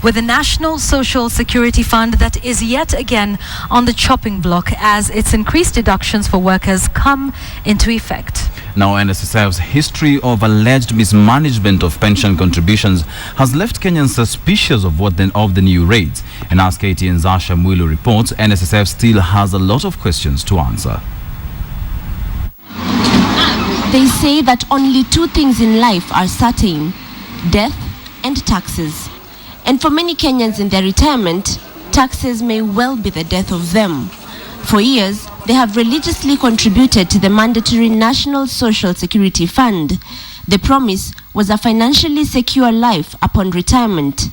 with the National Social Security Fund that is yet again on the chopping block as its increased deductions for workers come into effect. Now, NSSF's history of alleged mismanagement of pension contributions has left Kenyans suspicious of the new rates. And as KTN's Asha Mwilu reports, NSSF still has a lot of questions to answer. They say that only two things in life are certain: death and taxes. And for many Kenyans in their retirement, taxes may well be the death of them. For years, they have religiously contributed to the mandatory National Social Security Fund. The promise was a financially secure life upon retirement.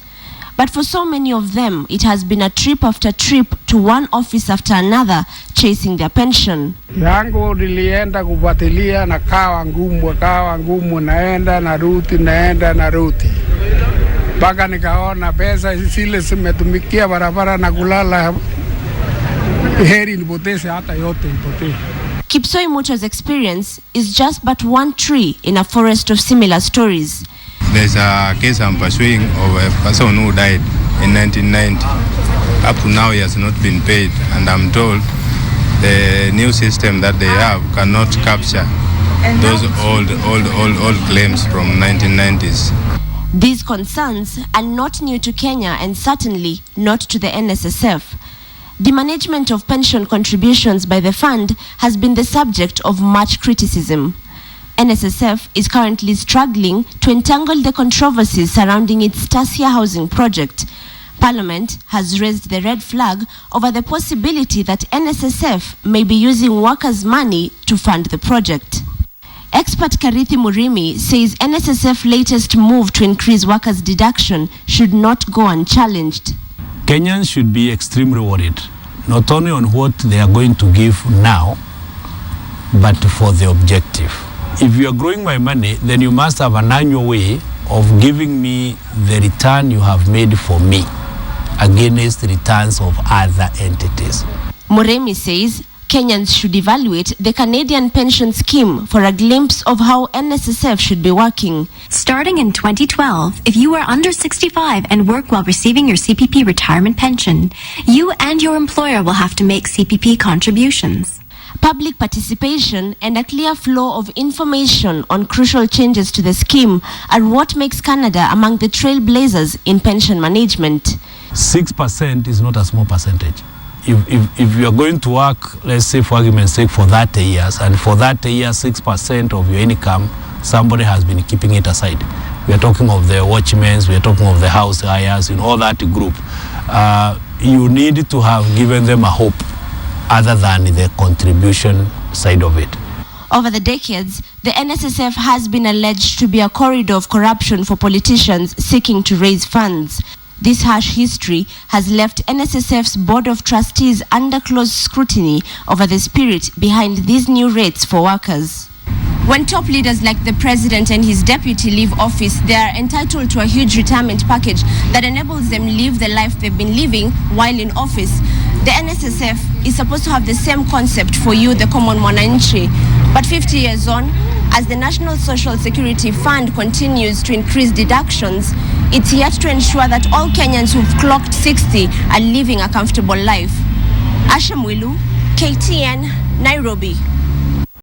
But for so many of them, it has been a trip after trip to one office after another, chasing their pension. Yangu nilienda kubatilia na kawa ngumu, naenda naruti. Baka nikaona pesa zile zimetumikia barabara na kulala. Heri nipoteze hata yote ipotee. Kipsoi Muto's experience is just but one tree in a forest of similar stories. There's a case I'm pursuing of a person who died in 1990. Up to now he has not been paid, and I'm told the new system that they have cannot capture those old claims from 1990s. These concerns are not new to Kenya and certainly not to the NSSF. The management of pension contributions by the fund has been the subject of much criticism. NSSF is currently struggling to entangle the controversies surrounding its Stasia housing project. Parliament has raised the red flag over the possibility that NSSF may be using workers' money to fund the project. Expert Karithi Murimi says NSSF's latest move to increase workers' deduction should not go unchallenged. Kenyans should be extremely worried, not only on what they are going to give now, but for the objective. If you are growing my money, then you must have an annual way of giving me the return you have made for me against the returns of other entities. Muremi says Kenyans should evaluate the Canadian pension scheme for a glimpse of how NSSF should be working. Starting in 2012, if you are under 65 and work while receiving your CPP retirement pension, you and your employer will have to make CPP contributions. Public participation and a clear flow of information on crucial changes to the scheme are what makes Canada among the trailblazers in pension management. 6% is not a small percentage. If you are going to work, let's say for argument's sake, for 30 years, and for 30 years, 6% of your income, somebody has been keeping it aside. We are talking of the watchmen, we are talking of the house hires, in all that group. You need to have given them a hope other than the contribution side of it. Over the decades, the NSSF has been alleged to be a corridor of corruption for politicians seeking to raise funds. This harsh history has left NSSF's Board of Trustees under close scrutiny over the spirit behind these new rates for workers. When top leaders like the president and his deputy leave office, they are entitled to a huge retirement package that enables them live the life they've been living while in office. The NSSF is supposed to have the same concept for you, the common mwananchi. But 50 years on, as the National Social Security Fund continues to increase deductions, it's yet to ensure that all Kenyans who've clocked 60 are living a comfortable life. Asha Mwilu, KTN, Nairobi.